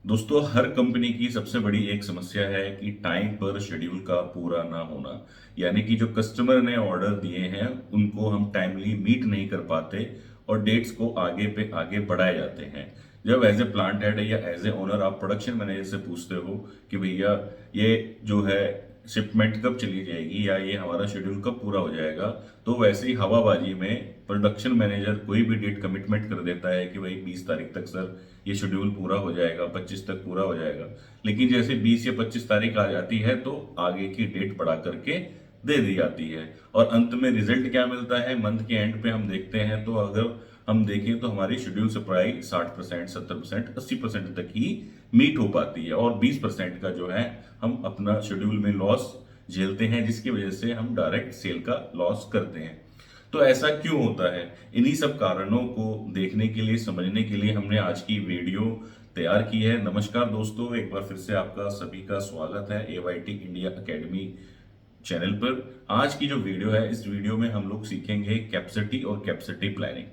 दोस्तों, हर कंपनी की सबसे बड़ी एक समस्या है कि टाइम पर शेड्यूल का पूरा ना होना। यानी कि जो कस्टमर ने ऑर्डर दिए हैं उनको हम टाइमली मीट नहीं कर पाते और डेट्स को आगे पे आगे बढ़ाए जाते हैं। जब एज ए प्लांट हेड या एज ए ओनर आप प्रोडक्शन मैनेजर से पूछते हो कि भैया ये जो है शिपमेंट कब चली जाएगी या ये हमारा शेड्यूल कब पूरा हो जाएगा, तो वैसे ही हवाबाजी में प्रोडक्शन मैनेजर कोई भी डेट कमिटमेंट कर देता है कि भाई 20 तारीख तक सर ये शेड्यूल पूरा हो जाएगा, 25 तक पूरा हो जाएगा। लेकिन जैसे 20 या 25 तारीख आ जाती है तो आगे की डेट बढ़ा करके दे दी जाती है। और अंत में रिजल्ट क्या मिलता है, मंथ के एंड पे हम देखते हैं तो अगर हम देखें तो हमारी शेड्यूल सप्लाई 60%, 70%, 80% तक ही मीट हो पाती है और 20% का जो है हम अपना शेड्यूल में लॉस झेलते हैं, जिसकी वजह से हम डायरेक्ट सेल का लॉस करते हैं। तो ऐसा क्यों होता है? इन्हीं सब कारणों को देखने के लिए, समझने के लिए हमने आज की वीडियो तैयार की है। नमस्कार दोस्तों, एक बार फिर से आपका सभी का स्वागत है एवाईटी इंडिया एकेडमी चैनल पर। आज की जो वीडियो है, इस वीडियो में हम लोग सीखेंगे कैपेसिटी और कैपेसिटी प्लानिंग।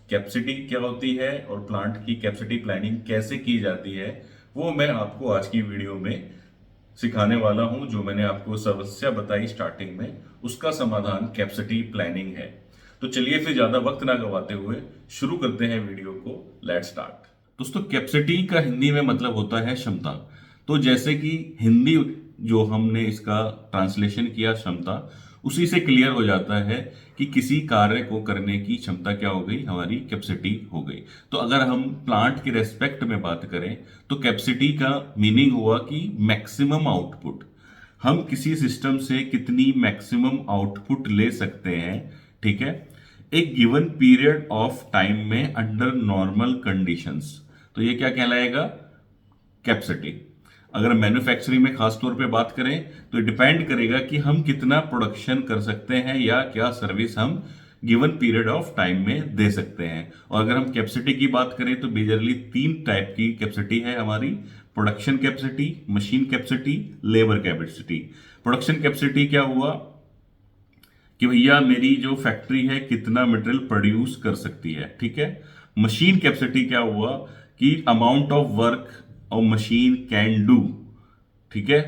कैपेसिटी क्या होती है और प्लांट की कैपेसिटी प्लानिंग कैसे की जाती है, वो मैं आपको आज की वीडियो में सिखाने वाला हूं। जो मैंने आपको समस्या बताई स्टार्टिंग में, उसका समाधान कैपेसिटी प्लानिंग है। तो चलिए फिर ज्यादा वक्त ना गवाते हुए शुरू करते हैं वीडियो को। Let's start. दोस्तों, कैपेसिटी का हिंदी में मतलब होता है क्षमता। तो जैसे कि हिंदी जो हमने इसका ट्रांसलेशन किया क्षमता, उसी से क्लियर हो जाता है कि किसी कार्य को करने की क्षमता क्या हो गई, हमारी कैपेसिटी हो गई। तो अगर हम प्लांट के रेस्पेक्ट में बात करें तो कैपेसिटी का मीनिंग हुआ कि मैक्सिमम आउटपुट। हम किसी सिस्टम से कितनी मैक्सिमम आउटपुट ले सकते हैं, ठीक है, एक गिवन पीरियड ऑफ टाइम में अंडर नॉर्मल कंडीशंस। तो ये क्या कहलाएगा, कैपेसिटी। अगर मैन्युफैक्चरिंग में खास तौर पे बात करें तो डिपेंड करेगा कि हम कितना प्रोडक्शन कर सकते हैं या क्या सर्विस हम गिवन पीरियड ऑफ टाइम में दे सकते हैं। और अगर हम कैपेसिटी की बात करें तो मेजरली तीन टाइप की कैपेसिटी है हमारी: production capacity, machine capacity, labour capacity. Production capacity क्या हुआ कि भैया मेरी जो फैक्ट्री है कितना मटेरियल प्रोड्यूस कर सकती है, ठीक है। मशीन कैपेसिटी क्या हुआ कि अमाउंट ऑफ वर्क और मशीन कैन डू, ठीक है।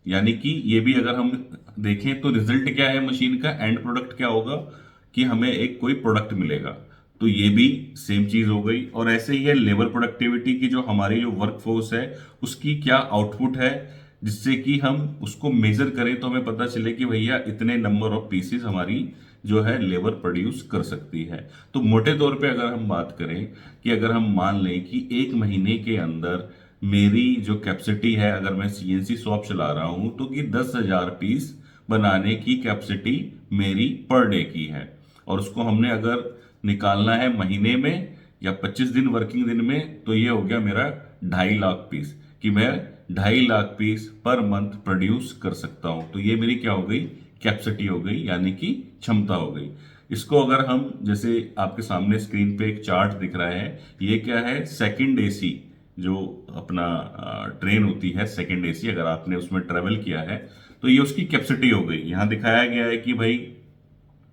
यानी कि ये भी अगर हम देखें तो रिजल्ट क्या है मशीन का, एंड प्रोडक्ट क्या होगा कि हमें एक कोई प्रोडक्ट मिलेगा। तो ये भी सेम चीज हो गई। और ऐसे ही है लेबर प्रोडक्टिविटी की, जो हमारी जो वर्कफोर्स है उसकी क्या आउटपुट है, जिससे कि हम उसको मेजर करें तो हमें पता चले कि भैया इतने नंबर ऑफ पीसेस हमारी जो है लेबर प्रोड्यूस कर सकती है। तो मोटे तौर पे अगर हम बात करें कि अगर हम मान लें कि एक महीने के अंदर मेरी जो कैपेसिटी है, अगर मैं सीएनसी शॉप चला रहा हूं तो कि 10,000 पीस बनाने की कैपेसिटी मेरी पर डे की है। और उसको हमने अगर निकालना है महीने में या 25 दिन वर्किंग दिन में, तो ये हो गया मेरा 2.5 लाख पीस, कि मैं 2.5 lakh piece per month produce कर सकता हूं। तो ये मेरी क्या हो गई, कैपेसिटी हो गई, यानी कि क्षमता हो गई। इसको अगर हम, जैसे आपके सामने स्क्रीन पे एक चार्ट दिख रहा है, ये क्या है, सेकंड एसी जो अपना ट्रेन होती है, सेकंड एसी, अगर आपने उसमें ट्रेवल किया है तो ये उसकी कैपेसिटी हो गई। यहां दिखाया गया है कि भाई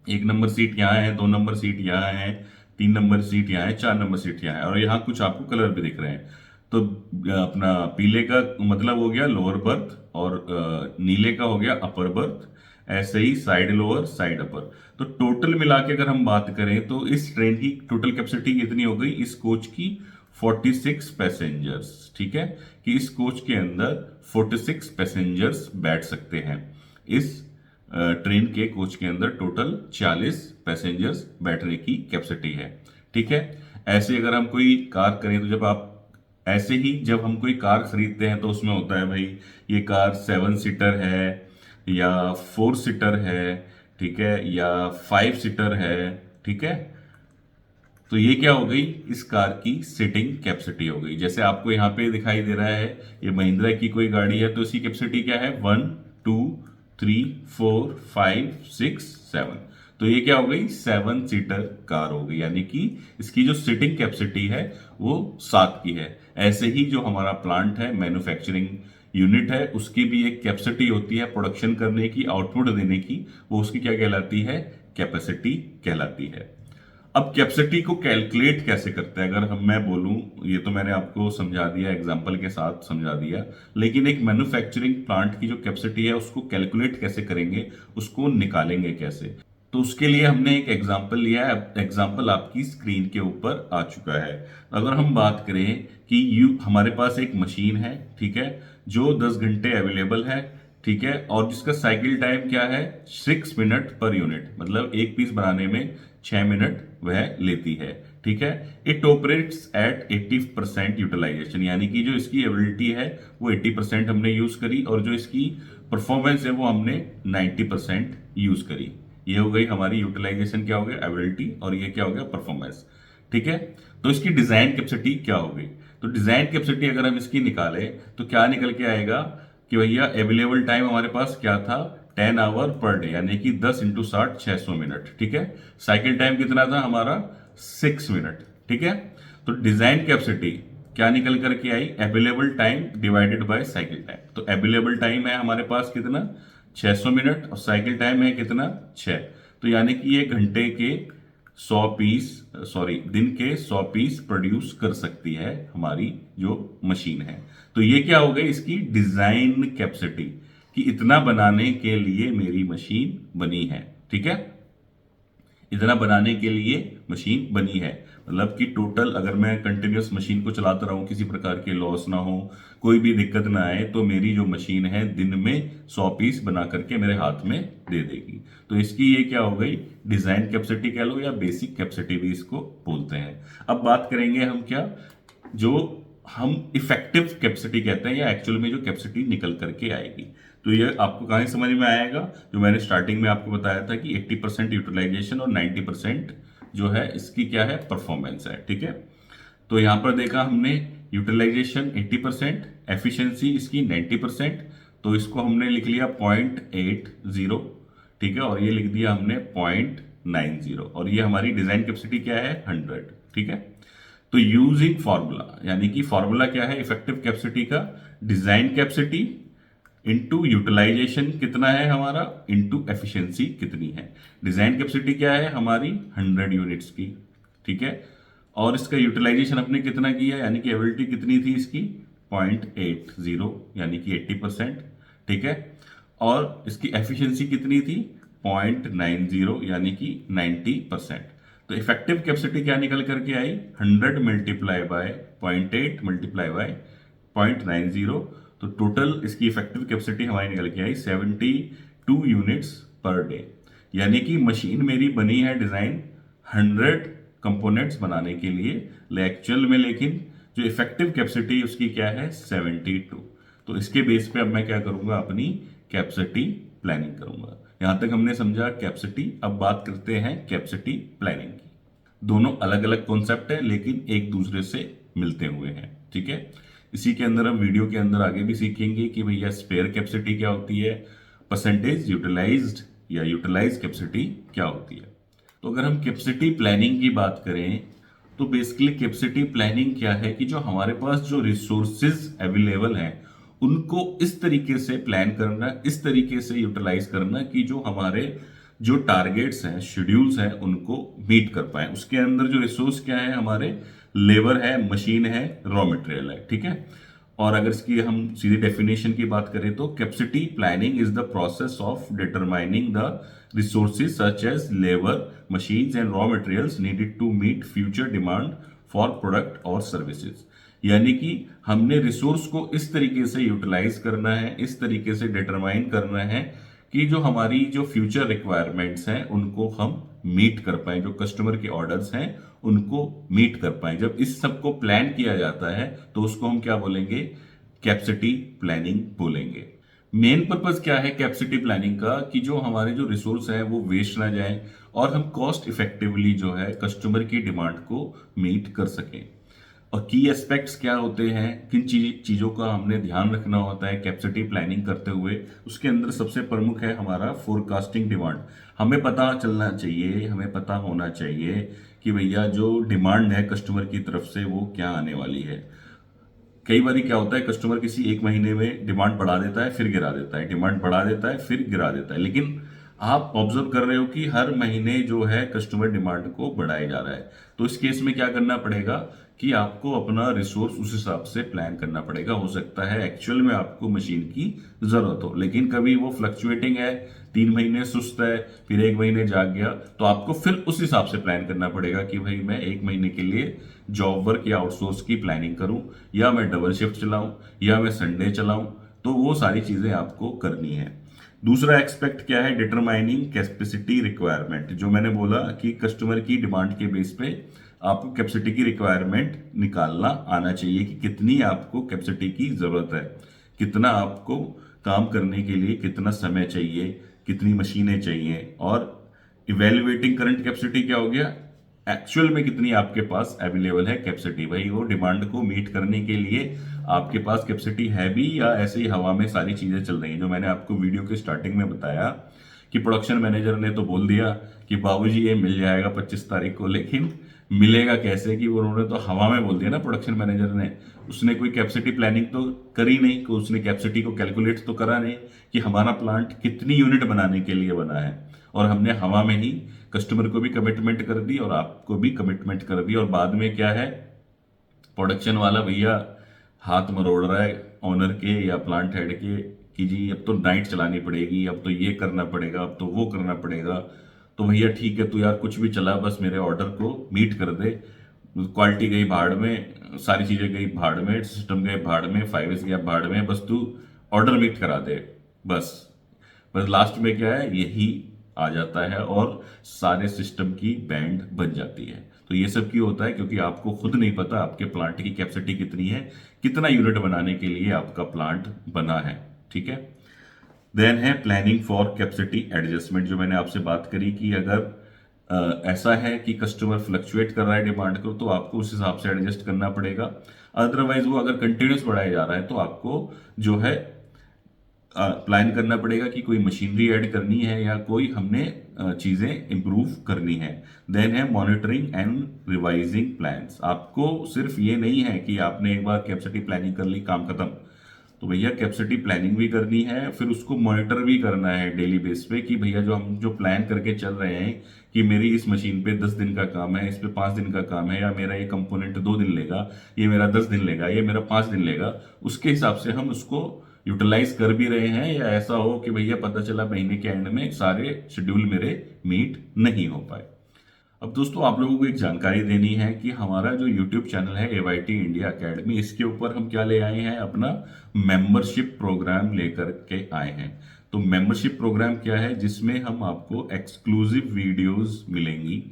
1 नंबर सीट यहाँ है, 2 नंबर सीट यहाँ है, 3 नंबर सीट यहाँ है, 4 नंबर सीट यहाँ है, और यहाँ कुछ आपको कलर भी दिख रहे हैं। तो अपना पीले का मतलब हो गया लोअर बर्थ और नीले का हो गया अपर बर्थ। ऐसे ही साइड लोअर साइड अपर। तो टोटल मिला के अगर हम बात करें तो इस ट्रेन की टोटल कैपेसिटी कितनी हो गई, इस कोच की 46 पैसेंजर्स, ठीक है, कि इस कोच के अंदर 46 पैसेंजर्स बैठ सकते हैं। इस ट्रेन के कोच के अंदर टोटल 40 पैसेंजर्स बैठने की कैपेसिटी है, ठीक है। ऐसे अगर हम कोई कार करें तो जब आप ऐसे ही जब हम कोई कार खरीदते हैं तो उसमें होता है भाई ये कार 7 सीटर है या 4 सीटर है, ठीक है, या 5 सीटर है, ठीक है। तो ये क्या हो गई, इस कार की सीटिंग कैपेसिटी हो गई। जैसे आपको यहाँ पे दिखाई दे रहा है ये महिंद्रा की कोई गाड़ी है, तो इसकी कैपेसिटी क्या है, 1, 2, 3, 4, 5, 6, 7। तो ये क्या हो गई, 7 सीटर कार हो गई, यानी कि इसकी जो सीटिंग कैपेसिटी है वो 7 की है। ऐसे ही जो हमारा प्लांट है, मैन्युफैक्चरिंग यूनिट है, उसकी भी एक कैपेसिटी होती है प्रोडक्शन करने की, आउटपुट देने की। वो उसकी क्या कहलाती है, कैपेसिटी कहलाती है। अब कैपेसिटी को कैलकुलेट कैसे करते हैं, अगर मैं बोलूं, ये तो मैंने आपको समझा दिया, एग्जांपल के साथ समझा दिया, लेकिन एक मैन्युफैक्चरिंग प्लांट की जो कैपेसिटी है उसको कैलकुलेट कैसे करेंगे, उसको निकालेंगे कैसे, तो उसके लिए हमने एक एग्जांपल लिया है। एग्जांपल आपकी स्क्रीन के ऊपर आ चुका है। अगर हम बात करें कि हमारे पास एक मशीन है, ठीक है, जो 10 घंटे अवेलेबल है, ठीक है, और जिसका साइकिल टाइम क्या है, 6 मिनट पर यूनिट, मतलब एक पीस बनाने में 6 मिनट वह लेती है, ठीक है। इट ऑपरेट्स एट 80% यूटिलाइजेशन, यानी कि जो इसकी एबिलिटी है वो 80% हमने यूज करी, और जो इसकी परफॉर्मेंस है वो हमने 90% यूज करी। ये हो गई हमारी यूटिलाइजेशन, क्या हो गया, एबिलिटी, और ये क्या हो गया, परफॉर्मेंस, ठीक है। तो इसकी डिजाइन कैपेसिटी क्या हो गई, तो डिजाइन कैपेसिटी अगर हम इसकी निकालें तो क्या निकल के आएगा कि भैया अवेलेबल टाइम हमारे पास क्या था, 10 आवर पर डे, यानी कि 10 × 60 600 मिनट, ठीक है। साइकिल टाइम कितना था हमारा, 6 मिनट, ठीक है। तो डिजाइन कैपेसिटी क्या निकल करके आई, available time divided by cycle time. तो अवेलेबल टाइम है हमारे पास कितना, 600 मिनट, और साइकिल टाइम है कितना, 6। तो यानी कि ये घंटे के 100 पीस, सॉरी, दिन के 100 पीस प्रोड्यूस कर सकती है हमारी जो मशीन है। तो ये क्या हो गई, इसकी डिजाइन कैपेसिटी, कि इतना बनाने के लिए मेरी मशीन बनी है, ठीक है, इतना बनाने के लिए मशीन बनी है। मतलब कि टोटल अगर मैं कंटिन्यूअस मशीन को चलाता रहूं, किसी प्रकार के लॉस ना हो, कोई भी दिक्कत ना आए, तो मेरी जो मशीन है दिन में 100 पीस बना करके मेरे हाथ में दे देगी। तो इसकी ये क्या हो गई, डिजाइन कैपेसिटी कह लो, या बेसिक कैपेसिटी भी इसको बोलते हैं। अब बात करेंगे हम क्या, जो हम इफेक्टिव कैपेसिटी कहते हैं, या एक्चुअल में जो कैपेसिटी निकल करके आएगी। तो ये आपको कहां समझ में आएगा, जो मैंने स्टार्टिंग में आपको बताया था कि 80% यूटिलाइजेशन और 90% जो है इसकी क्या है, परफॉर्मेंस है, ठीक है। तो यहां पर देखा हमने यूटिलाइजेशन 80%, एफिशिएंसी इसकी 90%, तो इसको हमने लिख लिया 0.80, ठीक है, और ये लिख दिया हमने 0.90, और ये हमारी डिजाइन कैपेसिटी क्या है, 100, ठीक है। तो यूजिंग फॉर्मूला, यानी कि फॉर्मूला क्या है इफेक्टिव कैपेसिटी का, डिजाइन कैपेसिटी इनटू यूटिलाइजेशन कितना है हमारा, इनटू एफिशिएंसी कितनी है। डिजाइन कैपेसिटी क्या है हमारी, 100 यूनिट्स की, ठीक है, और इसका यूटिलाइजेशन अपने कितना किया, यानी कि एबिलिटी कितनी थी इसकी, 0.80, यानी कि 80%, ठीक है, और इसकी एफिशिएंसी कितनी थी, 0.90, यानी कि 90%। तो इफेक्टिव कैपेसिटी क्या निकल करके आई, 100 मल्टीप्लाई बाय 0.8 मल्टीप्लाई बाय 0.90, तो टोटल इसकी इफेक्टिव कैपेसिटी हमारी निकल के आई 72 यूनिट्स पर डे। यानी कि मशीन मेरी बनी है डिजाइन 100 कंपोनेंट्स बनाने के लिए, एक्चुअल में लेकिन जो इफेक्टिव कैपेसिटी उसकी क्या है, 72। तो इसके बेस पे अब मैं क्या करूंगा, अपनी कैपेसिटी प्लानिंग करूंगा। यहां तक हमने समझा कैपेसिटी। अब बात करते हैं कैपेसिटी प्लानिंग की। दोनों अलग अलग कॉन्सेप्ट है, लेकिन एक दूसरे से मिलते हुए हैं, ठीक है। इसी के अंदर हम वीडियो के अंदर आगे भी सीखेंगे कि भैया स्पेयर कैपेसिटी क्या होती है, परसेंटेज यूटिलाइज्ड या यूटिलाइज कैपेसिटी क्या होती है। तो अगर हम कैपेसिटी प्लानिंग की बात करें, तो बेसिकली कैपेसिटी प्लानिंग क्या है कि जो हमारे पास जो रिसोर्सेज अवेलेबल हैं उनको इस तरीके से प्लान करना, इस तरीके से यूटिलाइज करना कि जो हमारे जो टारगेट्स हैं, शेड्यूल्स हैं, उनको मीट कर पाए। उसके अंदर जो रिसोर्स क्या है हमारे, लेबर है, मशीन है, रॉ मटेरियल है, ठीक है। और अगर इसकी हम सीधी डेफिनेशन की बात करें तो capacity planning is the process of determining the resources such as labour, machines and raw materials needed to meet future demand for product और सर्विसेज। यानी कि हमने रिसोर्स को इस तरीके से यूटिलाइज करना है, इस तरीके से डिटरमाइन करना है कि जो हमारी जो फ्यूचर रिक्वायरमेंट्स हैं उनको हम मीट कर पाए, जो कस्टमर के ऑर्डर्स हैं उनको मीट कर पाए। जब इस सब को प्लान किया जाता है तो उसको हम क्या बोलेंगे, कैपेसिटी प्लानिंग बोलेंगे। मेन पर्पस क्या है कैपेसिटी प्लानिंग का, कि जो हमारे जो रिसोर्स है वो वेस्ट ना जाए और हम कॉस्ट इफेक्टिवली जो है कस्टमर की डिमांड को मीट कर सकें। और की एस्पेक्ट्स क्या होते हैं, किन चीज़ों का हमने ध्यान रखना होता है कैपेसिटी प्लानिंग करते हुए, उसके अंदर सबसे प्रमुख है हमारा फोरकास्टिंग डिमांड। हमें पता चलना चाहिए, हमें पता होना चाहिए कि भैया जो डिमांड है कस्टमर की तरफ से वो क्या आने वाली है। कई बार क्या होता है, कस्टमर किसी एक महीने में डिमांड बढ़ा देता है फिर गिरा देता है, डिमांड बढ़ा देता है फिर गिरा देता है, लेकिन आप ऑब्जर्व कर रहे हो कि हर महीने जो है कस्टमर डिमांड को बढ़ाया जा रहा है। तो इस केस में क्या करना पड़ेगा कि आपको अपना रिसोर्स उस हिसाब से प्लान करना पड़ेगा। हो सकता है एक्चुअल में आपको मशीन की जरूरत हो, लेकिन कभी वो फ्लक्चुएटिंग है, 3 महीने सुस्त है, फिर 1 महीने जाग गया, तो आपको फिर उस हिसाब से प्लान करना पड़ेगा कि भाई मैं 1 महीने के लिए जॉब वर्क या आउटसोर्स की प्लानिंग करूं, या मैं डबल शिफ्ट चलाऊं, या मैं संडे चलाऊं। तो वो सारी चीजें आपको करनी है। दूसरा एक्सपेक्ट क्या है, डिटरमाइनिंग कैपेसिटी रिक्वायरमेंट। जो मैंने बोला कि कस्टमर की डिमांड के बेस पे आपको कैपेसिटी की रिक्वायरमेंट निकालना आना चाहिए कि कितनी आपको कैपेसिटी की जरूरत है, कितना आपको काम करने के लिए कितना समय चाहिए, कितनी मशीनें चाहिए। और इवेल्युएटिंग करंट कैपेसिटी क्या हो गया, एक्चुअल में कितनी आपके पास अवेलेबल है कैपेसिटी। भाई वो डिमांड को मीट करने के लिए आपके पास कैपेसिटी है भी, या ऐसे ही हवा में सारी चीजें चल रही हैं। जो मैंने आपको वीडियो के स्टार्टिंग में बताया कि प्रोडक्शन मैनेजर ने तो बोल दिया कि बाबूजी ये मिल जाएगा 25 तारीख को, लेकिन मिलेगा कैसे, कि उन्होंने तो हवा में बोल दिया ना प्रोडक्शन मैनेजर ने। उसने कोई कैपेसिटी प्लानिंग तो करी नहीं, कि उसने कैपेसिटी को कैलकुलेट तो करा नहीं कि हमारा प्लांट कितनी यूनिट बनाने के लिए बना है। और हमने हवा में ही कस्टमर को भी कमिटमेंट कर दी और आपको भी कमिटमेंट कर दी, और बाद में क्या है, प्रोडक्शन वाला भैया हाथ मरोड़ रहा है ओनर के या प्लांट हेड के कि जी अब तो नाइट चलानी पड़ेगी, अब तो ये करना पड़ेगा, अब तो वो करना पड़ेगा। तो भैया ठीक है, तू यार कुछ भी चला, बस मेरे ऑर्डर को मीट कर दे। क्वालिटी गई भाड़ में, सारी चीजें गई भाड़ में, सिस्टम गए भाड़ में, 5S गया भाड़ में, बस तू ऑर्डर मीट करा दे। बस बस लास्ट में क्या है, यही आ जाता है और सारे सिस्टम की बैंड बन जाती है। तो ये सब क्यों होता है, क्योंकि आपको खुद नहीं पता आपके प्लांट की कैपेसिटी कितनी है, कितना यूनिट बनाने के लिए आपका प्लांट बना है। ठीक है। देन है प्लानिंग फॉर कैपेसिटी एडजस्टमेंट। जो मैंने आपसे बात करी कि अगर ऐसा है कि कस्टमर फ्लक्चुएट कर रहा है डिमांड को, तो आपको उस हिसाब से एडजस्ट करना पड़ेगा। अदरवाइज वो अगर कंटिन्यूस बढ़ाया जा रहा है तो आपको जो है प्लान करना पड़ेगा कि कोई मशीनरी ऐड करनी है या कोई हमने चीजें इंप्रूव करनी है। देन है मॉनिटरिंग एंड रिवाइजिंग प्लान्स। आपको सिर्फ ये नहीं है कि आपने एक बार कैपेसिटी प्लानिंग कर ली, काम खत्म। तो भैया कैपेसिटी प्लानिंग भी करनी है, फिर उसको मॉनिटर भी करना है डेली बेस पे कि भैया जो हम जो प्लान करके चल रहे हैं कि मेरी इस मशीन पे 10 दिन का काम है, इस पे 5 दिन का काम है, या मेरा ये कंपोनेंट 2 दिन लेगा, ये मेरा 10 दिन लेगा, ये मेरा 5 दिन लेगा, उसके हिसाब से हम उसको यूटिलाइज कर भी रहे हैं, या ऐसा हो कि भैया पता चला महीने के एंड में सारे शेड्यूल मेरे मीट नहीं हो पाए। अब दोस्तों आप लोगों को एक जानकारी देनी है कि हमारा जो YouTube चैनल है AYT इंडिया एकेडमी, इसके ऊपर हम क्या ले आए हैं, अपना मेंबरशिप प्रोग्राम लेकर के आए हैं। तो मेंबरशिप प्रोग्राम क्या है, जिसमें हम आपको एक्सक्लूसिव वीडियोस मिलेंगी।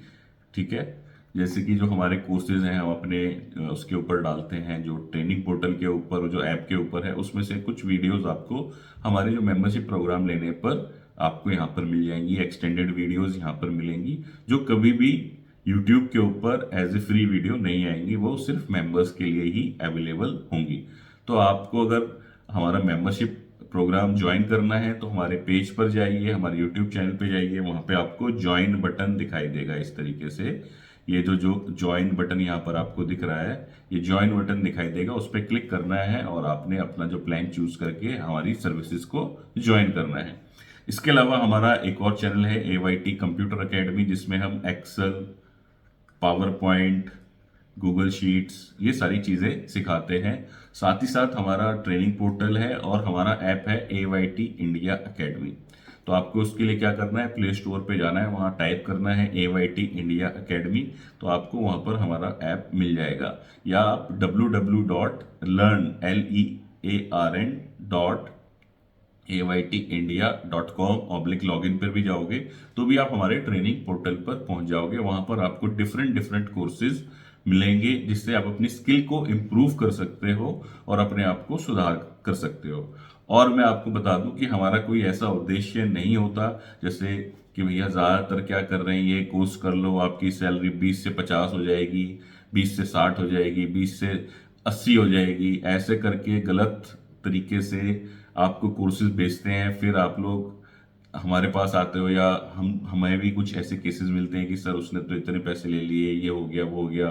ठीक है। जैसे कि जो हमारे कोर्सेज हैं हम अपने उसके ऊपर डालते हैं, जो ट्रेनिंग पोर्टल के ऊपर, जो ऐप के ऊपर है, उसमें से कुछ वीडियोस आपको हमारे जो मेंबरशिप प्रोग्राम लेने पर आपको यहाँ पर मिल जाएंगी। एक्सटेंडेड वीडियोस यहाँ पर मिलेंगी, जो कभी भी यूट्यूब के ऊपर एज ए फ्री वीडियो नहीं आएंगी, वो सिर्फ मेंबर्स के लिए ही अवेलेबल होंगी। तो आपको अगर हमारा मेंबरशिप प्रोग्राम ज्वाइन करना है तो हमारे पेज पर जाइए, हमारे यूट्यूब चैनल पे जाइए, वहां पे आपको ज्वाइन बटन दिखाई देगा इस तरीके से। ये जो जो ज्वाइन बटन यहाँ पर आपको दिख रहा है, ये ज्वाइन बटन दिखाई देगा, उस पर क्लिक करना है और आपने अपना जो प्लान चूज करके हमारी सर्विसेज को ज्वाइन करना है। इसके अलावा हमारा एक और चैनल है AYT कंप्यूटर एकेडमी, जिसमें हम Excel, PowerPoint, Google sheets, ये सारी चीज़ें सिखाते हैं। साथ ही साथ हमारा ट्रेनिंग पोर्टल है और हमारा ऐप है AYT इंडिया एकेडमी। तो आपको उसके लिए क्या करना है, प्ले स्टोर पे जाना है, वहाँ टाइप करना है AYT इंडिया एकेडमी, तो आपको वहाँ पर हमारा ऐप मिल जाएगा। या आप www.learn.aytindia.com/login पर भी जाओगे तो भी आप हमारे ट्रेनिंग पोर्टल पर पहुंच जाओगे। वहां पर आपको डिफरेंट डिफरेंट कोर्सेज मिलेंगे, जिससे आप अपनी स्किल को इम्प्रूव कर सकते हो और अपने आप को सुधार कर सकते हो। और मैं आपको बता दूं कि हमारा कोई ऐसा उद्देश्य नहीं होता जैसे कि भैया ज़्यादातर क्या कर रहे हैं, ये कोर्स कर लो आपकी सैलरी 20 से 50 हो जाएगी, 20 से 60 हो जाएगी, 20 से 80 हो जाएगी, ऐसे करके गलत तरीके से आपको कोर्सेज बेचते हैं। फिर आप लोग हमारे पास आते हो, या हमें भी कुछ ऐसे केसेस मिलते हैं कि सर उसने तो इतने पैसे ले लिए, ये हो गया वो हो गया,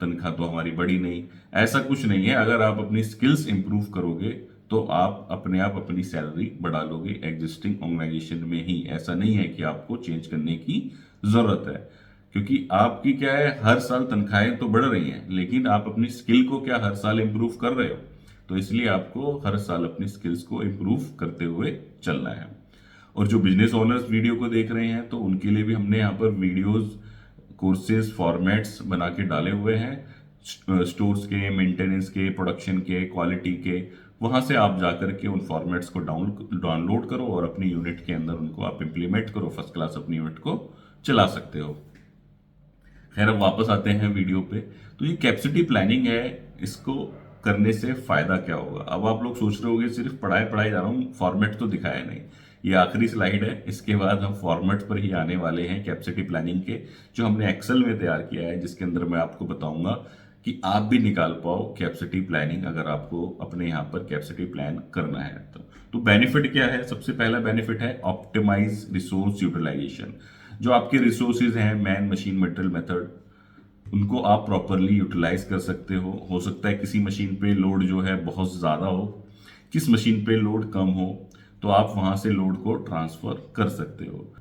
तनख्वाह तो हमारी बढ़ी नहीं। ऐसा कुछ नहीं है। अगर आप अपनी स्किल्स इंप्रूव करोगे तो आप अपनी सैलरी बढ़ा लोगे एग्जिस्टिंग ऑर्गेनाइजेशन में ही। ऐसा नहीं है कि आपको चेंज करने की जरूरत है, क्योंकि आपकी क्या है, हर साल तनख्वाहें तो बढ़ रही हैं, लेकिन आप अपनी स्किल को क्या हर साल इम्प्रूव कर रहे हो। तो इसलिए आपको हर साल अपनी स्किल्स को इम्प्रूव करते हुए चलना है। और जो बिजनेस ओनर्स वीडियो को देख रहे हैं, तो उनके लिए भी हमने यहाँ पर वीडियोस, कोर्सेज, फॉर्मेट्स बना के डाले हुए हैं, स्टोर्स के, मेंटेनेंस के, प्रोडक्शन के, क्वालिटी के। वहां से आप जाकर के उन फॉर्मेट्स को डाउनलोड करो और अपनी यूनिट के अंदर उनको आप इम्प्लीमेंट करो, फर्स्ट क्लास अपनी यूनिट को चला सकते हो। खैर, अब वापस आते हैं वीडियो पे। तो ये कैपेसिटी प्लानिंग है, इसको करने से फायदा क्या होगा। अब आप लोग सोच रहे होंगे सिर्फ पढ़ाई पढ़ाई जा रहा हूँ, फॉर्मेट तो दिखाया नहीं। ये आखिरी स्लाइड है, इसके बाद हम फॉर्मेट पर ही आने वाले हैं कैपेसिटी प्लानिंग के, जो हमने एक्सेल में तैयार किया है, जिसके अंदर मैं आपको बताऊंगा कि आप भी निकाल पाओ कैपेसिटी प्लानिंग, अगर आपको अपने यहाँ पर कैपेसिटी प्लान करना है तो बेनिफिट क्या है। सबसे पहला बेनिफिट है ऑप्टिमाइज रिसोर्स यूटिलाइजेशन। जो आपके रिसोर्सेज हैं, मैन, मशीन, मटेरियल, मेथड, उनको आप प्रॉपरली यूटिलाइज कर सकते हो सकता है किसी मशीन पे लोड जो है बहुत ज़्यादा हो, किस मशीन पे लोड कम हो, तो आप वहां से लोड को ट्रांसफर कर सकते हो।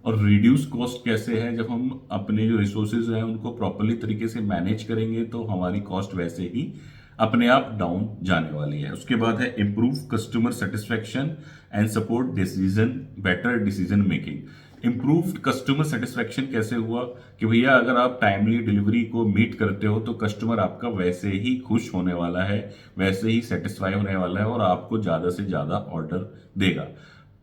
और रिड्यूस कॉस्ट कैसे है, जब हम अपने जो रिसोर्सेज हैं उनको प्रॉपरली तरीके से मैनेज करेंगे तो हमारी कॉस्ट वैसे ही अपने आप डाउन जाने वाली है। उसके बाद है improve customer satisfaction and support decision, better decision making. Improved customer satisfaction कैसे हुआ कि भैया अगर आप टाइमली डिलीवरी को मीट करते हो तो कस्टमर आपका वैसे ही खुश होने वाला है, वैसे ही सेटिस्फाई होने वाला है और आपको ज़्यादा से ज़्यादा ऑर्डर देगा।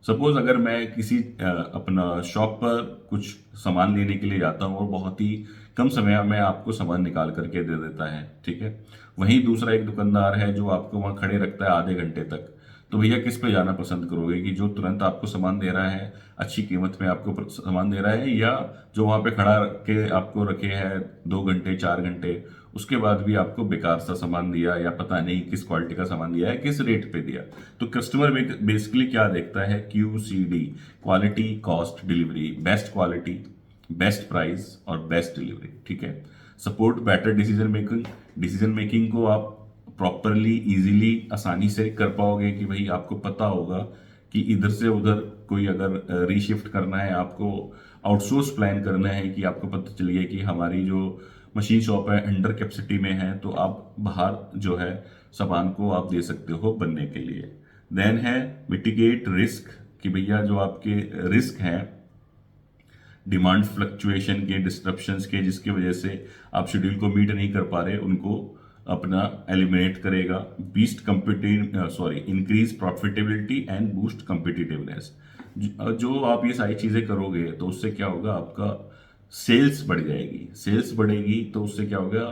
सपोज अगर मैं किसी अपना शॉप पर कुछ सामान लेने के लिए जाता हूँ और बहुत ही कम समय में आपको सामान निकाल करके दे देता है, ठीक है। वहीं दूसरा एक दुकानदार है जो आपको वहाँ खड़े रखता है आधे घंटे तक, तो भैया किस पे जाना पसंद करोगे, कि जो तुरंत आपको सामान दे रहा है, अच्छी कीमत में आपको सामान दे रहा है, या जो वहाँ पे खड़ा के आपको रखे है 2 घंटे 4 घंटे, उसके बाद भी आपको बेकार सा सामान दिया या पता नहीं किस क्वालिटी का सामान दिया है, किस रेट पे दिया। तो कस्टमर बेसिकली क्या देखता है, QCD, quality, cost, delivery, best quality, best price और बेस्ट डिलीवरी, ठीक है। Support better decision making, decision making को आप प्रॉपरली, इजीली, आसानी से कर पाओगे कि भाई आपको पता होगा कि इधर से उधर कोई अगर रीशिफ्ट करना है, आपको आउटसोर्स प्लान करना है, कि आपको पता चल गया कि हमारी जो मशीन शॉप है अंडर कैपेसिटी में है, तो आप बाहर जो है सामान को आप दे सकते हो बनने के लिए। देन है मिटिगेट रिस्क, कि भैया जो आपके रिस्क हैं डिमांड फ्लक्चुएशन के, डिस्ट्रप्शंस के, जिसकी वजह से आप शेड्यूल को मीट नहीं कर पा रहे, उनको अपना एलिमिनेट करेगा। Increase profitability and boost competitiveness. जो आप ये सारी चीजें करोगे तो उससे क्या होगा, आपका सेल्स बढ़ जाएगी, सेल्स बढ़ेगी तो उससे क्या होगा,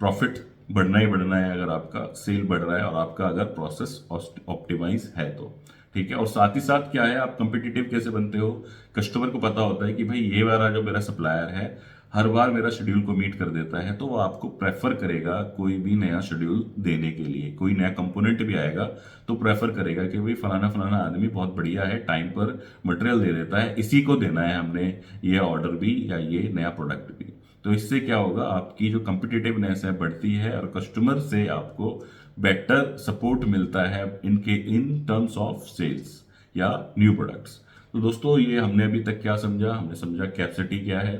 प्रॉफिट बढ़ना ही बढ़ना है, अगर आपका सेल बढ़ रहा है और आपका अगर प्रोसेस ऑप्टिमाइज है तो, ठीक है। और साथ ही साथ क्या है, आप कंपिटिटिव कैसे बनते हो, कस्टमर को पता होता है कि भाई ये वाला जो मेरा सप्लायर है हर बार मेरा शेड्यूल को मीट कर देता है, तो वो आपको प्रेफर करेगा कोई भी नया शेड्यूल देने के लिए। कोई नया कंपोनेंट भी आएगा तो प्रेफर करेगा कि भाई फलाना फलाना आदमी बहुत बढ़िया है, टाइम पर मटेरियल दे देता है, इसी को देना है हमने ये ऑर्डर भी या ये नया प्रोडक्ट भी। तो इससे क्या होगा, आपकी जो कम्पिटिटिवनेस है बढ़ती है और कस्टमर से आपको बेटर सपोर्ट मिलता है इन टर्म्स ऑफ सेल्स या न्यू प्रोडक्ट्स। तो दोस्तों, ये हमने अभी तक क्या समझा, हमने समझा कैपेसिटी क्या है,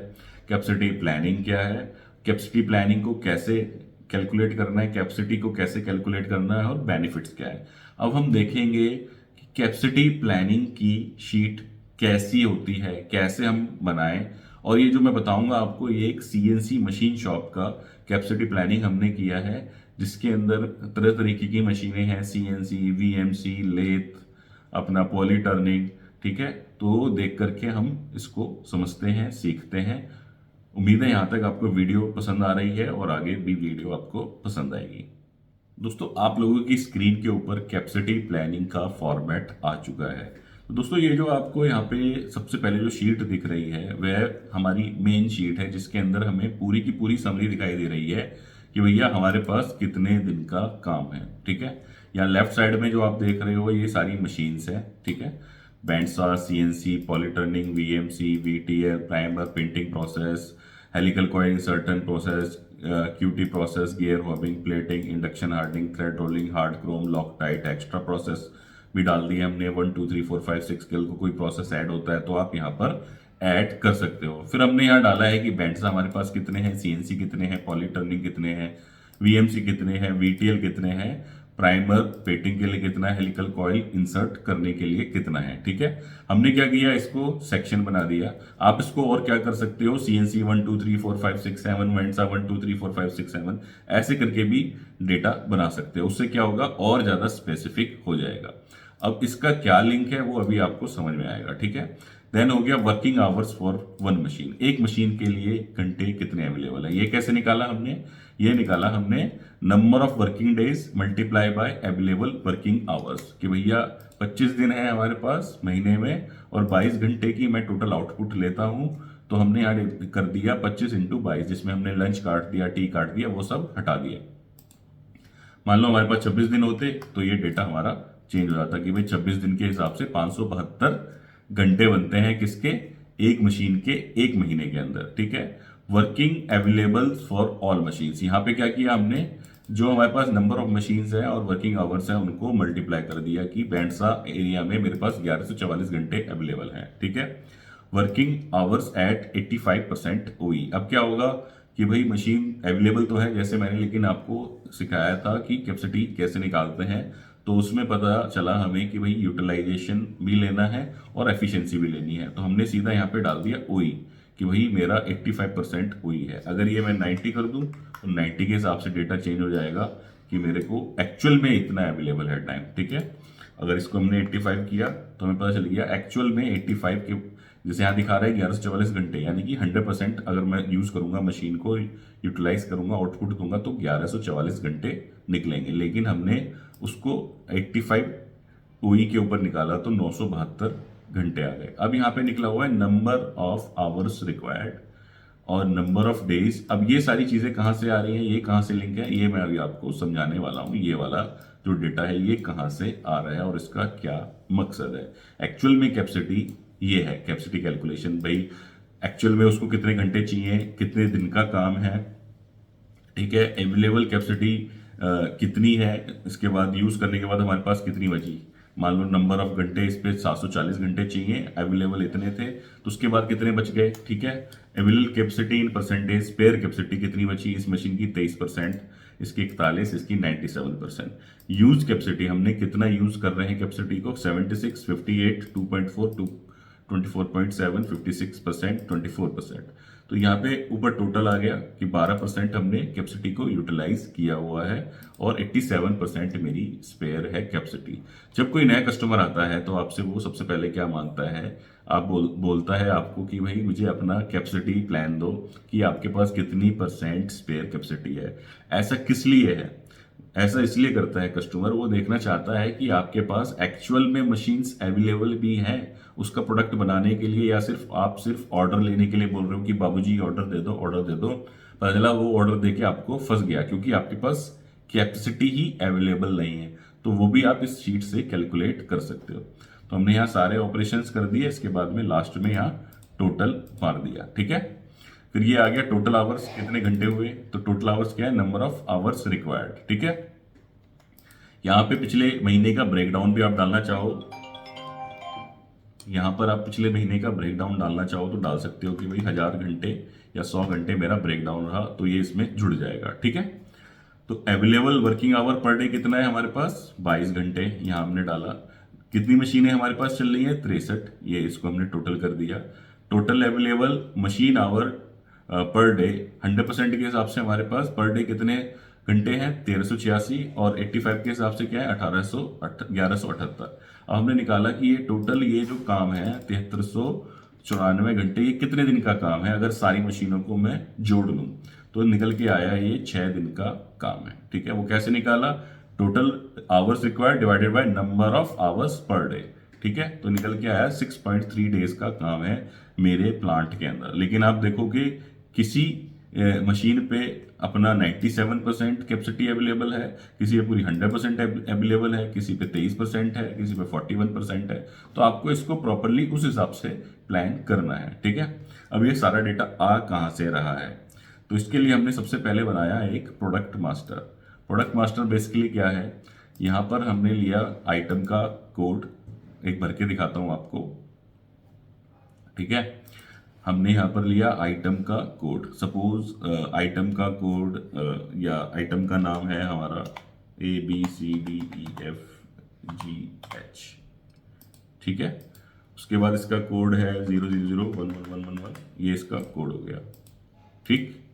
कैपेसिटी प्लानिंग क्या है, कैपेसिटी प्लानिंग को कैसे कैलकुलेट करना है, कैपेसिटी को कैसे कैलकुलेट करना है और बेनिफिट्स क्या है। अब हम देखेंगे कि कैपेसिटी प्लानिंग की शीट कैसी होती है, कैसे हम बनाएं। और ये जो मैं बताऊंगा आपको, ये एक CNC मशीन शॉप का कैपेसिटी प्लानिंग हमने किया है, जिसके अंदर तरह तरीके की मशीनें हैं, CNC, VMC, लेथ, अपना पॉली टर्निंग, ठीक है। तो देख करके हम इसको समझते हैं, सीखते हैं। उम्मीद है यहाँ तक आपको वीडियो पसंद आ रही है और आगे भी वीडियो आपको पसंद आएगी। दोस्तों, आप लोगों की स्क्रीन के ऊपर कैपेसिटी प्लानिंग का फॉर्मेट आ चुका है। तो दोस्तों, ये जो आपको यहाँ पे सबसे पहले जो शीट दिख रही है वह हमारी मेन शीट है, जिसके अंदर हमें पूरी की पूरी समरी दिखाई दे रही है कि भैया हमारे पास कितने दिन का काम है, ठीक है। यहाँ लेफ्ट साइड में जो आप देख रहे हो ये सारी मशीन्स है, ठीक है। बैंडसार, CNC, पॉलीटर्निंग, VMC, VTL, primer, printing process, helical coil insertion process, QT process, gear hobbing, plating, induction hardening, thread rolling, hard chrome, lock tight, extra process भी डाल दिए हमने 1 2 3 4 5 6 के। कोई प्रोसेस ऐड होता है तो आप यहाँ पर ऐड कर सकते हो। फिर हमने यहाँ डाला है कि बैंड्स हमारे पास कितने हैं, सीएनसी कितने हैं, पॉलीटर्निंग कितने हैं, वीएमसी कितने हैं, वीटीएल कितने हैं, प्राइमर पेटिंग के लिए कितना है, हेलिकल कॉइल इंसर्ट करने के लिए कितना है। ठीक है, हमने क्या किया, इसको सेक्शन बना दिया। आप इसको और क्या कर सकते हो, सीएनसी 1 2 3 4 5 6 7, वेंसा 1 2 3 4 5 6 7, ऐसे करके भी डेटा बना सकते हो। उससे क्या होगा, और ज्यादा स्पेसिफिक हो जाएगा। अब इसका क्या लिंक है वो अभी आपको समझ में आएगा। ठीक है, देन हो गया working hours for one machine. एक मशीन के लिए घंटे कितने अवेलेबल है, ये कैसे निकाला हमने, ये निकाला हमने number of working days multiply by available working hours, कि भैया 25 दिन है हमारे पास महीने में और 22 घंटे की मैं टोटल आउटपुट लेता हूं। तो हमने यहाँ कर दिया 25 इंटू 22, जिसमें हमने लंच काट दिया, टी काट दिया, वो सब हटा दिया। मान लो हमारे पास 26 दिन होते तो ये डेटा हमारा चेंज हो जाता कि भाई 26 दिन के हिसाब से 572 घंटे बनते हैं किसके, एक मशीन के एक महीने के अंदर। ठीक है, working available for all machines, यहाँ पे क्या किया हमने, जो हमारे पास नंबर ऑफ मशीन्स है और वर्किंग आवर्स है उनको मल्टीप्लाई कर दिया कि बैंड्सा एरिया में मेरे पास 1144 घंटे अवेलेबल हैं। ठीक है, वर्किंग आवर्स एट 85% ओई। अब क्या होगा कि भाई मशीन अवेलेबल तो है जैसे मैंने, लेकिन आपको सिखाया था कि कैपेसिटी कैसे निकालते हैं, तो उसमें पता चला हमें कि भाई यूटिलाइजेशन भी लेना है और एफिशिएंसी भी लेनी है। तो हमने सीधा यहाँ पे डाल दिया ओई कि भाई मेरा 85% ओई है। अगर ये मैं 90 कर दूं तो 90 के हिसाब से डेटा चेंज हो जाएगा कि मेरे को एक्चुअल में इतना अवेलेबल है टाइम। ठीक है, अगर इसको हमने 85 किया तो हमें पता चल गया एक्चुअल में 85 के, जैसे यहाँ दिखा रहा है 1144 घंटे, यानी कि 100% अगर मैं यूज करूंगा मशीन को, यूटिलाइज करूंगा, आउटपुट दूंगा तो 1144 घंटे निकलेंगे। लेकिन हमने उसको 85 ओई के ऊपर निकाला तो 972 घंटे आ गए। अब यहाँ पे निकला हुआ है नंबर ऑफ आवर्स रिक्वायर्ड और नंबर ऑफ डेज। अब ये सारी चीजें कहाँ से आ रही हैं, ये कहाँ से लिंक है, ये मैं अभी आपको समझाने वाला हूँ। ये वाला जो डेटा है ये कहाँ से आ रहा है और इसका क्या मकसद है। एक्चुअल में कैपेसिटी ये है, कैपेसिटी कैलकुलेशन, भाई एक्चुअल में उसको कितने घंटे चाहिए, कितने दिन का काम है। ठीक है, अवेलेबल कैपेसिटी कितनी है, इसके बाद यूज करने के बाद हमारे पास कितनी बची। मान लो नंबर ऑफ घंटे इस पे 740 घंटे चाहिए, अवेलेबल इतने थे, तो उसके बाद कितने बच गए। ठीक है, available capacity in percentage, spare capacity कितनी बची इस मशीन की, 23%, इसकी 41, इसकी 97%। यूज कैपेसिटी हमने कितना यूज कर रहे हैं कैपेसिटी को, 76, 58, 2.4, 24.7, 56%, 24%। तो यहाँ पे ऊपर टोटल आ गया कि 12% हमने कैपेसिटी को यूटिलाइज किया हुआ है और 87% मेरी स्पेयर है कैपेसिटी। जब कोई नया कस्टमर आता है तो आपसे वो सबसे पहले क्या मांगता है, आप बोलता है आपको कि भाई मुझे अपना कैपेसिटी प्लान दो कि आपके पास कितनी % स्पेयर कैपेसिटी है। ऐसा किस लिए है, ऐसा इसलिए करता है कस्टमर, वो देखना चाहता है कि आपके पास एक्चुअल में मशीन्स अवेलेबल भी हैं उसका प्रोडक्ट बनाने के लिए, या सिर्फ ऑर्डर लेने के लिए बोल रहे हो कि बाबूजी ऑर्डर दे दो, ऑर्डर दे दो। पता चला वो ऑर्डर देके आपको फंस गया क्योंकि आपके पास कैपेसिटी ही अवेलेबल नहीं है। तो वो भी आप इस शीट से कैलकुलेट कर सकते हो। तो हमने यहाँ सारे ऑपरेशंस कर दिए, इसके बाद में लास्ट में यहाँ टोटल मार दिया। ठीक है, फिर ये आ गया टोटल आवर्स कितने घंटे हुए, तो टोटल आवर्स क्या है, नंबर ऑफ आवर्स रिक्वायर्ड। ठीक है, यहाँ पे पिछले महीने का ब्रेकडाउन भी आप डालना चाहो, यहाँ पर आप पिछले महीने का ब्रेकडाउन डालना चाहो तो डाल सकते हो कि भाई 1000 घंटे या 100 घंटे मेरा ब्रेकडाउन रहा, तो ये इसमें जुड़ जाएगा। ठीक है, तो available working hour per day कितना है हमारे पास, 22 घंटे यहाँ हमने डाला। कितनी मशीनें हमारे पास चल रही है, 63, ये इसको हमने टोटल कर दिया। Total available machine our per day 100% के हिसाब से हमारे पास पर डे कितने घंटे हैं, 1386, और 85 के हिसाब से क्या है, 1178। अब हमने निकाला कि ये टोटल ये जो काम है 7394 घंटे, ये कितने दिन का काम है अगर सारी मशीनों को मैं जोड़ लूं, तो निकल के आया ये 6 दिन का काम है। ठीक है, वो कैसे निकाला, total hours required divided by number of hours per day. ठीक है, तो निकल के आया 6.3 डेज का काम है मेरे प्लांट के अंदर। लेकिन आप देखोगे किसी मशीन पे अपना 97% कैपेसिटी अवेलेबल है, किसी पे पूरी 100% अवेलेबल है, किसी पे 23% है, किसी पे 41% है। तो आपको इसको प्रॉपरली उस हिसाब से प्लान करना है। ठीक है, अब ये सारा डेटा आ कहाँ से रहा है, तो इसके लिए हमने सबसे पहले बनाया एक product master. Product master basically क्या है, यहाँ पर हमने लिया आइटम का कोड, एक भर के दिखाता हूँ आपको, ठीक है। हमने यहाँ पर लिया आइटम का कोड, सपोज आइटम का कोड या आइटम का नाम है हमारा ABCDEFGH, ठीक है। उसके बाद इसका कोड है 0001111, ये इसका कोड हो गया, ठीक।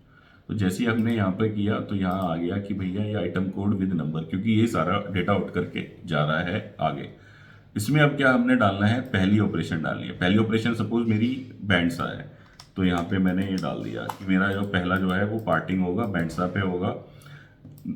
तो जैसे ही हमने यहाँ पे किया तो यहाँ आ गया कि भैया ये आइटम कोड विद नंबर, क्योंकि ये सारा डेटा आउट करके जा रहा है आगे। इसमें अब क्या हमने डालना है, पहली ऑपरेशन डालनी है। पहली ऑपरेशन सपोज मेरी बैंडसा है, तो यहाँ पे मैंने ये डाल दिया कि मेरा जो पहला जो है वो पार्टिंग होगा, बैंडसा पे होगा।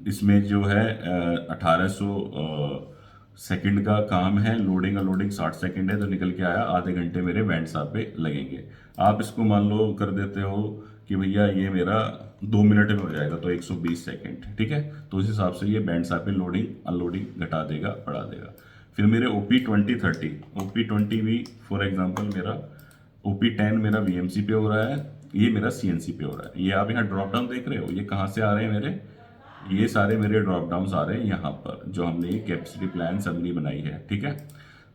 इसमें जो है 1800 सेकंड का काम है, लोडिंग अनलोडिंग 60 सेकंड है, तो निकल के आया आधे घंटे मेरे बैंडसा पे लगेंगे। आप इसको मान लो कर देते हो कि भैया ये मेरा 2 मिनट में हो जाएगा, तो 120 सेकंड, ठीक है। तो उस हिसाब से ये बैंडसा पे लोडिंग अनलोडिंग घटा देगा, बढ़ा देगा। फिर मेरे OP2030, OP20 भी फॉर एग्जांपल मेरा OP10 मेरा VMC पे हो रहा है, ये मेरा CNC पे हो रहा है। ये आप यहाँ ड्रॉप डाउन देख रहे हो, ये कहाँ से आ रहे हैं मेरे, ये सारे मेरे ड्रॉप डाउन आ रहे हैं यहाँ पर, जो हमने ये कैपेसिटी प्लान समरी बनाई है, ठीक है।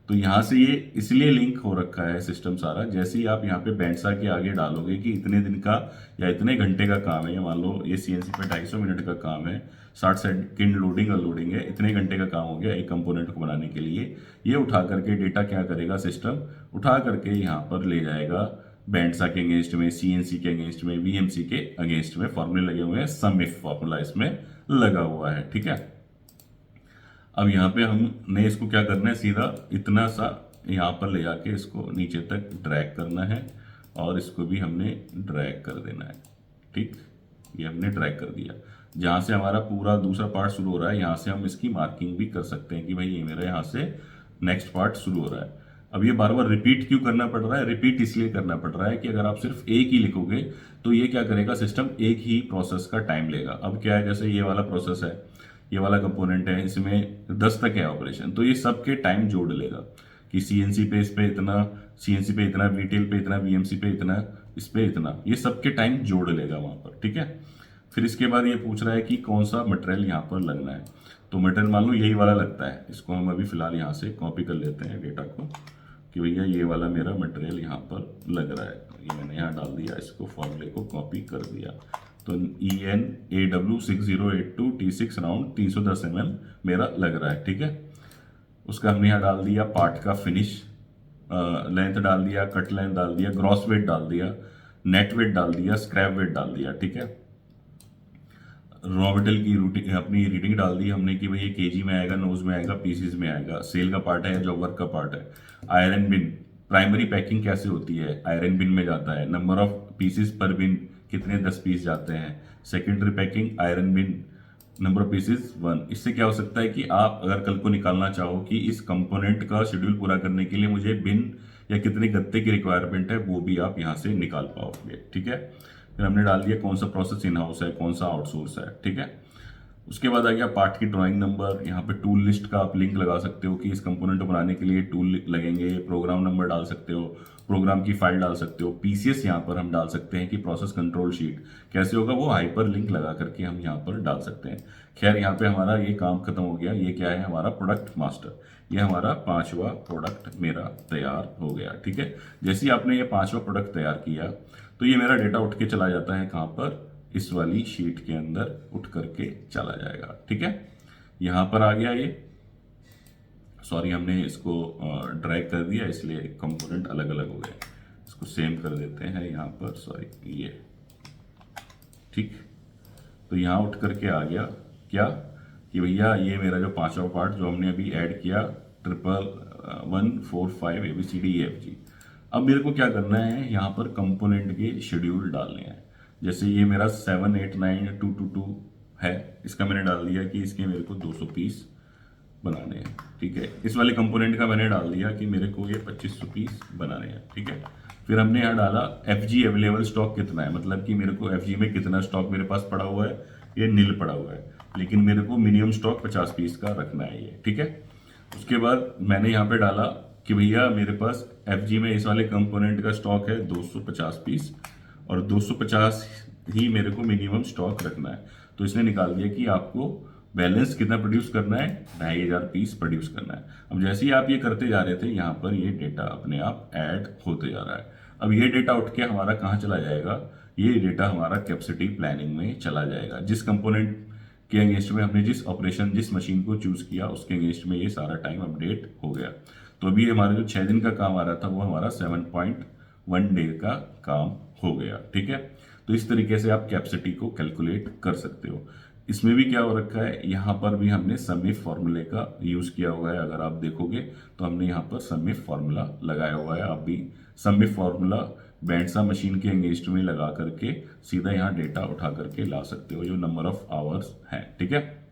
तो यहाँ से ये इसलिए लिंक हो रखा है सिस्टम सारा। जैसे ही आप यहाँ पे बैंडसा के आगे डालोगे कि इतने दिन का या इतने घंटे का काम है, मान लो ये CNC पे 250 मिनट का काम है, 60 सेकंड लोडिंग अनलोडिंग है, इतने घंटे का काम हो गया एक कंपोनेंट को बनाने के लिए। ये उठा करके डेटा क्या करेगा सिस्टम, उठा करके यहाँ पर ले जाएगा बैंडसा के अगेंस्ट में, CNC के अगेंस्ट में, VMC के अगेंस्ट में। फॉर्मूले लगे हुए हैं, सम इफ फॉर्मूला इसमें लगा हुआ है, ठीक है। अब यहाँ पे हमने इसको क्या करना है, सीधा इतना सा यहाँ पर ले जाके इसको नीचे तक ड्रैग करना है, और इसको भी हमने ड्रैग कर देना है, ठीक। ये हमने ड्रैग कर दिया। जहाँ से हमारा पूरा दूसरा पार्ट शुरू हो रहा है, यहाँ से हम इसकी मार्किंग भी कर सकते हैं कि भाई ये मेरा यहाँ से नेक्स्ट पार्ट शुरू हो रहा है। अब ये बार बार रिपीट क्यों करना पड़ रहा है, रिपीट इसलिए करना पड़ रहा है कि अगर आप सिर्फ एक ही लिखोगे तो ये क्या करेगा सिस्टम, एक ही प्रोसेस का टाइम लेगा। अब क्या है, जैसे ये वाला प्रोसेस है, ये वाला कंपोनेंट है, इसमें 10 तक है ऑपरेशन, तो ये सबके टाइम जोड़ लेगा कि CNC पे इस पे इतना, CNC पे इतना, VTEL पे इतना, VMC पे इतना, इस पे इतना, ये सबके टाइम जोड़ लेगा वहां पर, ठीक है। फिर इसके बाद ये पूछ रहा है कि कौन सा मटेरियल यहाँ पर लगना है, तो मटेरियल मान लो यही वाला लगता है। इसको हम अभी फिलहाल यहाँ से कॉपी कर लेते हैं डेटा को कि भैया ये वाला मेरा मटेरियल यहाँ पर लग रहा है। ये मैंने यहाँ डाल दिया, इसको फॉर्मूले को कॉपी कर दिया। तो ENAW6082T6 राउंड 310 mm मेरा लग रहा है, ठीक है। उसका हमने यहाँ डाल दिया पार्ट का फिनिश, लेंथ डाल दिया, कट लेंथ डाल दिया, ग्रॉस वेट डाल दिया, नेट वेट डाल दिया, स्क्रैप वेट डाल दिया, ठीक है। रॉ मेटेरियल की रूटिंग अपनी रीडिंग डाल दी हमने कि भाई ये केजी में आएगा, नोज में आएगा, पीसीज में आएगा, सेल का पार्ट है या जॉब वर्क का पार्ट है। आयरन बिन, प्राइमरी पैकिंग कैसे होती है, आयरन बिन में जाता है। नंबर ऑफ पीसेस पर बिन, कितने 10 पीस जाते हैं। Secondary packing iron bin, number of pieces 1। इससे क्या हो सकता है कि आप अगर कल को निकालना चाहो कि इस कंपोनेंट का शेड्यूल पूरा करने के लिए मुझे बिन या कितने गत्ते की रिक्वायरमेंट है, वो भी आप यहाँ से निकाल पाओगे, ठीक है। फिर हमने डाल दिया कौन सा प्रोसेस इन हाउस है, कौन सा आउटसोर्स है, ठीक है। उसके बाद आ गया पार्ट की ड्राइंग नंबर। यहाँ पे टूल लिस्ट का आप लिंक लगा सकते हो कि इस कंपोनेंट को बनाने के लिए टूल लगेंगे। प्रोग्राम नंबर डाल सकते हो, प्रोग्राम की फाइल डाल सकते हो। PCS यहाँ पर हम डाल सकते हैं कि प्रोसेस कंट्रोल शीट कैसे होगा, वो हाइपर लिंक लगा करके हम यहाँ पर डाल सकते हैं। खैर यहाँ पे हमारा ये काम खत्म हो गया। ये क्या है, हमारा प्रोडक्ट मास्टर। ये हमारा 5वां प्रोडक्ट मेरा तैयार हो गया, ठीक है। जैसे ही आपने ये 5वां प्रोडक्ट तैयार किया तो ये मेरा डेटा उठ के चला जाता है कहाँ पर, इस वाली शीट के अंदर उठ करके चला जाएगा, ठीक है। यहां पर आ गया ये, सॉरी हमने इसको ड्रैग कर दिया इसलिए कंपोनेंट अलग अलग हो गए। इसको सेम कर देते हैं यहाँ पर, सॉरी ये, ठीक। तो यहां उठ करके आ गया क्या कि भैया ये मेरा जो 5वां पार्ट जो हमने अभी ऐड किया 11145 ABCDEFG। अब मेरे को क्या करना है, यहाँ पर कंपोनेंट के शेड्यूल डालने हैं। जैसे ये मेरा 7892222 है, इसका मैंने डाल दिया कि इसके मेरे को 200 पीस बनाने हैं, ठीक है। इस वाले कंपोनेंट का मैंने डाल दिया कि मेरे को ये 2500 पीस बनाने हैं, ठीक है। फिर हमने यहाँ डाला FG अवेलेबल स्टॉक कितना है, मतलब कि मेरे को FG में कितना स्टॉक मेरे पास पड़ा हुआ है, ये नील पड़ा हुआ है, लेकिन मेरे को मिनिमम स्टॉक 50 पीस का रखना है ये, ठीक है। उसके बाद मैंने यहाँ पे डाला कि भैया मेरे पास FG में इस वाले कंपोनेंट का स्टॉक है 250 पीस, और 250 ही मेरे को मिनिमम स्टॉक रखना है। तो इसने निकाल दिया कि आपको बैलेंस कितना प्रोड्यूस करना है, 2500 पीस प्रोड्यूस करना है। अब जैसे ही आप ये करते जा रहे थे, यहाँ पर ये डेटा अपने आप ऐड होते जा रहा है। अब ये डेटा उठ के हमारा कहाँ चला जाएगा, ये डेटा हमारा कैपेसिटी प्लानिंग में चला जाएगा। जिस कंपोनेंट के अगेंस्ट में हमने जिस ऑपरेशन, जिस मशीन को चूज किया, उसके अगेंस्ट में ये सारा टाइम अपडेट हो गया। तो अभी हमारा जो 6 दिन का काम आ रहा था, वो हमारा 7.1 डे का काम हो गया। ठीक है, तो इस तरीके से आप कैपेसिटी को कैलकुलेट कर सकते हो। इसमें भी क्या हो रखा है, यहाँ पर भी हमने सम इफ फॉर्मूले का यूज किया हुआ है। अगर आप देखोगे तो हमने यहाँ पर सम इफ फॉर्मूला लगाया हुआ है। आप भी सम इफ फॉर्मूला बैंडसा मशीन के एंगेस्ट में लगा करके सीधा यहाँ डेटा उठा करके ला सकते हो, जो नंबर ऑफ आवर्स है। ठीक है,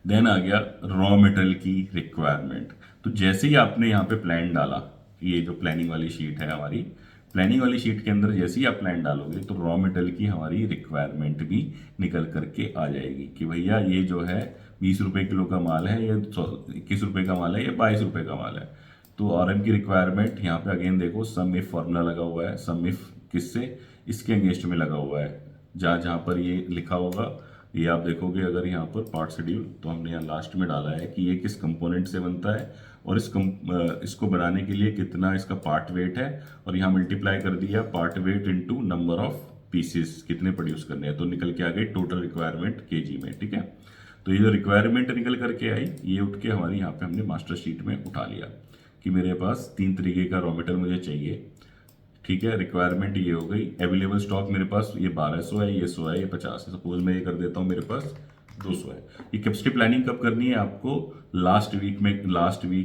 देन आ गया रॉ मटेरियल की रिक्वायरमेंट। तो जैसे ही आपने यहाँ पे प्लान डाला, ये जो प्लानिंग वाली शीट है हमारी, प्लानिंग वाली शीट के अंदर जैसे ही आप प्लान डालोगे तो रॉ मटेरियल की हमारी रिक्वायरमेंट भी निकल करके आ जाएगी कि भैया ये जो है 20 रुपये किलो का माल है, ये 21 रुपये का माल है, ये 22 रुपये का माल है। तो आरएम की रिक्वायरमेंट यहाँ पे अगेन देखो, सम इफ फॉर्मूला लगा हुआ है। सम इफ किससे, इसके अगेंस्ट में लगा हुआ है। जहाँ जहाँ पर ये लिखा होगा, ये आप देखोगे अगर यहाँ पर पार्ट शेड्यूल, तो हमने यहाँ लास्ट में डाला है कि ये किस कंपोनेंट से बनता है और इसको बनाने के लिए कितना इसका पार्ट वेट है, और यहाँ मल्टीप्लाई कर दिया part weight into number of pieces, कितने प्रोड्यूस करने हैं, तो निकल के आ गई टोटल रिक्वायरमेंट केजी में। ठीक है, तो ये जो रिक्वायरमेंट निकल करके आई, ये उठ के हमारी यहाँ पे हमने मास्टर शीट में उठा लिया कि मेरे पास 3 तरीके का रॉ मटेरियल मुझे चाहिए। ठीक है, रिक्वायरमेंट ये हो गई। अवेलेबल स्टॉक मेरे पास ये 1200 है, ये 100 है, ये 50 है। सपोज मैं ये कर देता हूँ, मेरे पास 200 है। ये कैपेसिटी प्लानिंग कब करनी है आपको, लास्ट वीक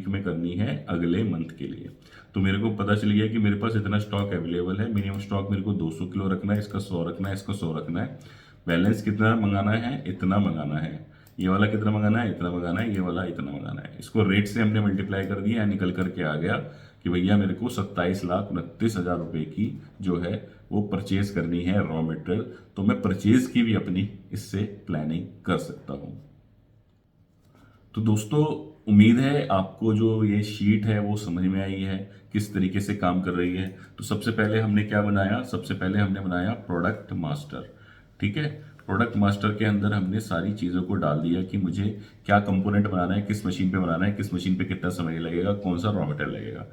में करनी है अगले मंथ के लिए। तो मेरे को पता चल गया कि मेरे पास इतना स्टॉक अवेलेबल है, मिनिमम स्टॉक मेरे को 200 किलो रखना है, इसका 100 रखना है, इसका 100 रखना है। बैलेंस कितना मंगाना है, इतना मंगाना है। ये वाला कितना मंगाना है, इतना मंगाना है। ये वाला इतना मंगाना है। इसको रेट से हमने मल्टीप्लाई कर दिया, निकल करके आ गया कि भैया मेरे को 27,29,000 रुपए की जो है वो परचेज करनी है रॉ मटेरियल। तो मैं परचेज की भी अपनी इससे प्लानिंग कर सकता हूं। तो दोस्तों, उम्मीद है आपको जो ये शीट है वो समझ में आई है, किस तरीके से काम कर रही है। तो सबसे पहले हमने क्या बनाया, सबसे पहले हमने बनाया प्रोडक्ट मास्टर। ठीक है, प्रोडक्ट मास्टर के अंदर हमने सारी चीज़ों को डाल दिया कि मुझे क्या कंपोनेंट बनाना है, किस मशीन पे बनाना है, किस मशीन पे कितना समय लगेगा, कौन सा रॉ मटेरियल लगेगा।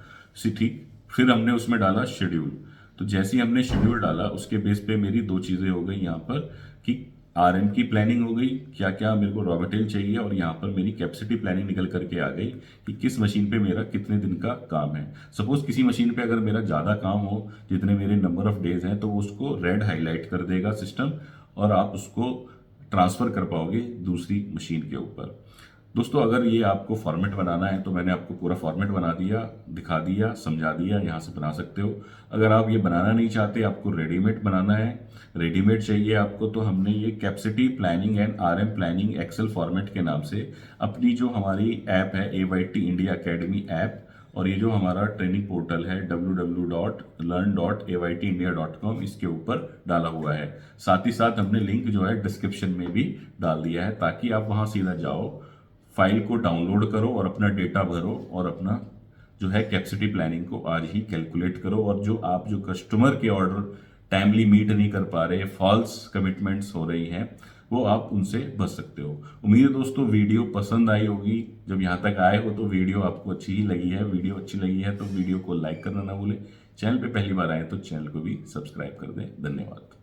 ठीक, फिर हमने उसमें डाला शेड्यूल। तो जैसे ही हमने शेड्यूल डाला, उसके बेस पे मेरी 2 चीज़ें हो गई यहाँ पर कि आरएम की प्लानिंग हो गई, क्या क्या मेरे को रॉ मटेरियल चाहिए, और यहाँ पर मेरी कैपेसिटी प्लानिंग निकल करके आ गई कि किस मशीन पे मेरा कितने दिन का काम है। सपोज किसी मशीन पे अगर मेरा ज़्यादा काम हो, जितने मेरे नंबर ऑफ डेज हैं, तो वो उसको रेड हाईलाइट कर देगा सिस्टम, और आप उसको ट्रांसफ़र कर पाओगे दूसरी मशीन के ऊपर। दोस्तों, अगर ये आपको फॉर्मेट बनाना है तो मैंने आपको पूरा फॉर्मेट बना दिया, दिखा दिया, समझा दिया, यहाँ से बना सकते हो। अगर आप ये बनाना नहीं चाहते, आपको रेडीमेड बनाना है, रेडीमेड चाहिए आपको, तो हमने ये capacity planning and RM planning Excel format के नाम से अपनी जो हमारी ऐप है AYT इंडिया अकेडमी ऐप, और ये जो हमारा ट्रेनिंग पोर्टल है www.learn.aytindia.com, इसके ऊपर डाला हुआ है। साथ ही साथ हमने लिंक जो है डिस्क्रिप्शन में भी डाल दिया है, ताकि आप वहां सीधा जाओ, फाइल को डाउनलोड करो और अपना डेटा भरो, और अपना जो है कैपेसिटी प्लानिंग को आज ही कैलकुलेट करो। और जो कस्टमर के ऑर्डर टाइमली मीट नहीं कर पा रहे, फॉल्स कमिटमेंट्स हो रही हैं, वो आप उनसे बच सकते हो। उम्मीद है दोस्तों वीडियो पसंद आई होगी। जब यहाँ तक आए हो तो वीडियो आपको अच्छी ही लगी है। वीडियो अच्छी लगी है तो वीडियो को लाइक करना ना भूलें। चैनल पे पहली बार आए तो चैनल को भी सब्सक्राइब कर दें। धन्यवाद।